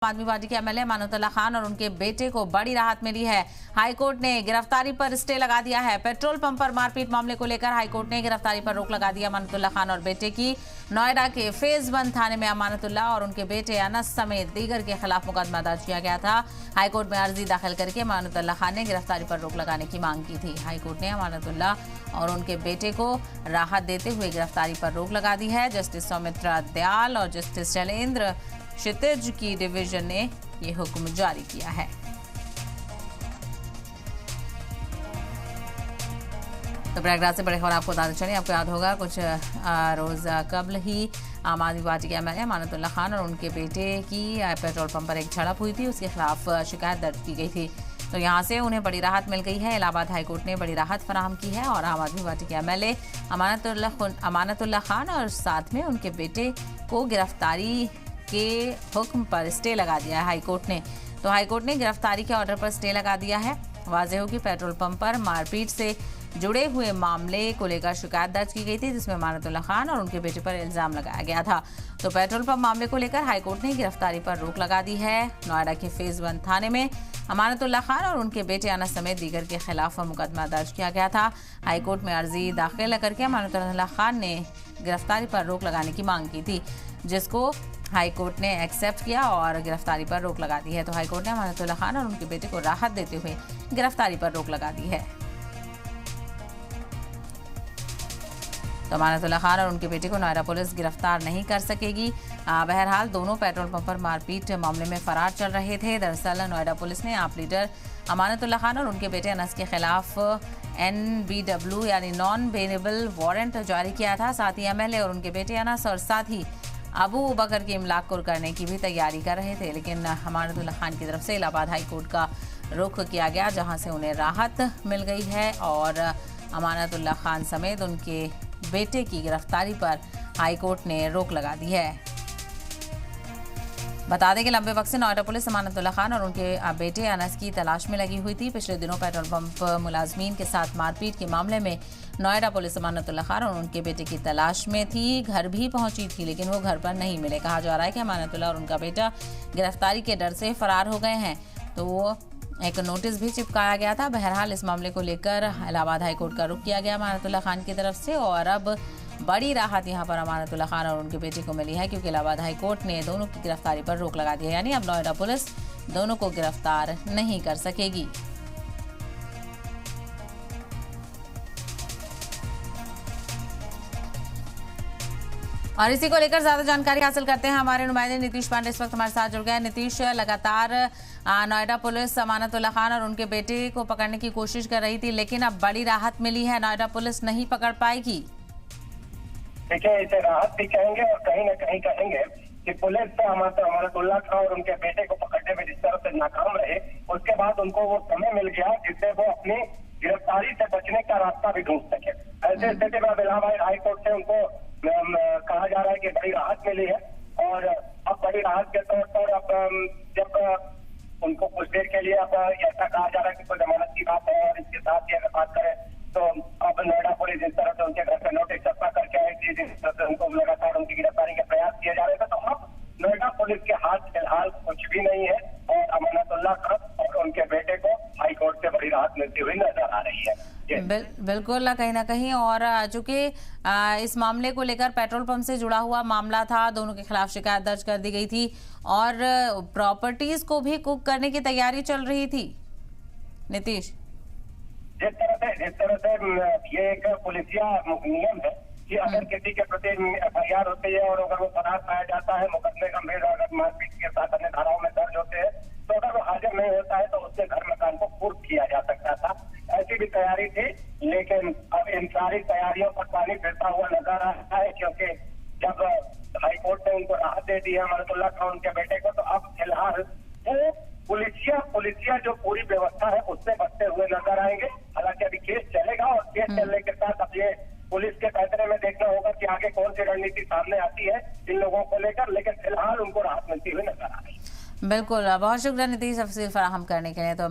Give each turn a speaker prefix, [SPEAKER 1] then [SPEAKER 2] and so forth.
[SPEAKER 1] आदमी पार्टी के एमएलए अमानतुल्लाह खान और उनके बेटे को बड़ी राहत मिली है। हाईकोर्ट ने गिरफ्तारी पर स्टे लगा दिया है। पेट्रोल पंप पर मारपीट मामले को लेकर हाईकोर्ट ने गिरफ्तारी पर रोक लगा दी। अमानतुल्लाह खान और बेटे की नोएडा के फेज 1 थाने में अमानतुल्लाह और उनके बेटे अनस समेत दीगर के खिलाफ मुकदमा दर्ज किया गया था। हाईकोर्ट में अर्जी दाखिल करके अमानतुल्लाह खान ने गिरफ्तारी पर रोक लगाने की मांग की थी। हाईकोर्ट ने अमानतुल्लाह और उनके बेटे को राहत देते हुए गिरफ्तारी पर रोक लगा दी है। जस्टिस सौमित्रा दयाल और जस्टिस शैलेंद्र क्षितिज की डिवीजन ने यह हुक्म जारी किया है। तो प्रयागराज से बड़े खबर आपको बताते चलें, आपको याद होगा कुछ रोज कबल ही आम आदमी पार्टी के एमएलए अमानतुल्लाह खान और उनके बेटे की पेट्रोल पंप पर एक झड़प हुई थी। उसके खिलाफ शिकायत दर्ज की गई थी। तो यहां से उन्हें बड़ी राहत मिल गई है। इलाहाबाद हाईकोर्ट ने बड़ी राहत फराहम की है और आम आदमी पार्टी के एमएलए अमानतुल्लाह खान और साथ में उनके बेटे को गिरफ्तारी के हुक्म पर स्टे लगा दिया है हाईकोर्ट ने। तो हाईकोर्ट ने गिरफ्तारी के ऑर्डर पर स्टे लगा दिया है। वाज़ेह हो कि पेट्रोल पंप पर मारपीट से जुड़े हुए मामले को लेकर शिकायत दर्ज की गई थी, जिसमें अमानतुल्लाह खान और उनके बेटे पर इल्जाम लगाया गया था। तो पेट्रोल पंप मामले को लेकर हाईकोर्ट ने गिरफ्तारी पर रोक लगा दी है। नोएडा के फेज 1 थाने में अमानतुल्लाह खान और उनके बेटे अनस समेत दीगर के खिलाफ मुकदमा दर्ज किया गया था। हाईकोर्ट में अर्जी दाखिल करके अमानतुल्लाह खान ने गिरफ्तारी पर रोक लगाने की मांग की थी, जिसको हाईकोर्ट ने एक्सेप्ट किया और गिरफ्तारी पर रोक लगा दी है। तो हाईकोर्ट ने अमानतुल्लाह खान और उनके बेटे को राहत देते हुए गिरफ्तारी पर रोक लगा दी है। तो अमानतुल्लाह खान और उनके बेटे को नोएडा पुलिस गिरफ्तार नहीं कर सकेगी। बहरहाल दोनों पेट्रोल पंप पर मारपीट मामले में फरार चल रहे थे। दरअसल नोएडा पुलिस ने आप लीडर अमानतुल्लाह खान और उनके बेटे अनस के खिलाफ NBW यानी नॉन बेनेबल वारंट जारी किया था। साथ ही एमएलए और उनके बेटे अनस और साथ ही अबू बकर के इमलाक को करने की भी तैयारी कर रहे थे, लेकिन अमानतुल्लाह खान की तरफ से इलाहाबाद हाईकोर्ट का रुख किया गया, जहां से उन्हें राहत मिल गई है और अमानतुल्लाह खान समेत उनके बेटे की गिरफ्तारी पर हाईकोर्ट ने रोक लगा दी है। बता दें कि लंबे वक्त से नोएडा पुलिस अमानतुल्लाह खान और उनके बेटे अनस की तलाश में लगी हुई थी। पिछले दिनों पेट्रोल पंप मुलाजमीन के साथ मारपीट के मामले में नोएडा पुलिस अमानतुल्लाह खान और उनके बेटे की तलाश में थी। घर भी पहुंची थी, लेकिन वो घर पर नहीं मिले। कहा जा रहा है कि अमानतुल्लाह और उनका बेटा गिरफ्तारी के डर से फरार हो गए हैं। तो एक नोटिस भी चिपकाया गया था। बहरहाल इस मामले को लेकर इलाहाबाद हाईकोर्ट का रुख किया गया अमानतुल्लाह खान की तरफ से और अब बड़ी राहत यहां पर अमानतुल्लाह खान और उनके बेटे को मिली है, क्योंकि इलाहाबाद हाईकोर्ट ने दोनों की गिरफ्तारी पर रोक लगा दी है। यानी अब नोएडा पुलिस दोनों को गिरफ्तार नहीं कर सकेगी। और इसी को लेकर ज्यादा जानकारी हासिल करते हैं। हमारे नुमाइंदे नीतीश पांडे इस वक्त हमारे साथ जुड़ गए हैं। नीतीश, लगातार नोएडा पुलिस अमानतुल्लाह खान और उनके बेटे को पकड़ने की कोशिश कर रही थी, लेकिन अब बड़ी राहत मिली है। नोएडा पुलिस नहीं पकड़ पाएगी।
[SPEAKER 2] देखिए, इसे राहत भी कहेंगे और कहीं न कहीं कहेंगे कि पुलिस अमानतुल्लाह खान और उनके बेटे को पकड़ने में जिस तरह से नाकाम रहे, उसके बाद उनको वो समय मिल गया जिससे वो अपनी गिरफ्तारी से बचने का रास्ता भी ढूंढ सके। ऐसे स्थिति में अब इलाहाबाद हाईकोर्ट से उनको कहा जा रहा है कि बड़ी राहत मिली है और अब बड़ी राहत के तौर पर अब जब उनको कुछ देर के लिए अब ऐसा कहा जा रहा है कि कोई जमानत की बात है और इसके साथ ही अगर बात करें तो अब नोएडा पुलिस इस तरह से उनके घर पे नोटिस छपा करके आए कि जिस तरह से उनको लगातार उनकी गिरफ्तारी के प्रयास किए जा रहे थे। तो अब नोएडा पुलिस के हाथ फिलहाल कुछ भी नहीं है और अमानतुल्लाह खान और उनके बेटे को हाईकोर्ट से बड़ी राहत मिलती हुई नजर आ रही है।
[SPEAKER 1] बिल्कुल कहीं ना कहीं। और चूंकि इस मामले को लेकर पेट्रोल पंप से जुड़ा हुआ मामला था, दोनों के खिलाफ शिकायत दर्ज कर दी गई थी और प्रॉपर्टीज को भी कुक करने की तैयारी चल रही थी। नीतीश,
[SPEAKER 2] जिस तरह से ये एक पुलिसिया नियम है कि अगर किसी के प्रति FIR होती है और अगर वो फरार पाया जाता है, मुकदमे गंभीर अगर मारपीट के साथ अन्य धाराओं में दर्ज होते हैं, तो अगर वो हाजिर नहीं होता है तो उसके घर मकान को कुर्क किया जा सकता था। ऐसी भी तैयारी थी, लेकिन अब इन सारी तैयारियों पर पानी फिरता हुआ नजर आ रहा है, क्योंकि जब हाईकोर्ट ने उनको राहत दे दी है अमानतुल्लाह खान उनके बेटे को, तो अब फिलहाल वो पुलिसिया जो पूरी व्यवस्था है उससे बचते हुए नजर आएंगे। हालांकि अभी केस चलेगा और केस चलने के साथ अब ये पुलिस के फैसले में देखना होगा कि आगे कौन सी रणनीति सामने आती है इन लोगों को लेकर, लेकिन फिलहाल उनको राहत मिलती हुई नजर आ रही है।
[SPEAKER 1] बिल्कुल, बहुत शुक्रिया नीतीश तफसील फराहम करने के लिए। तो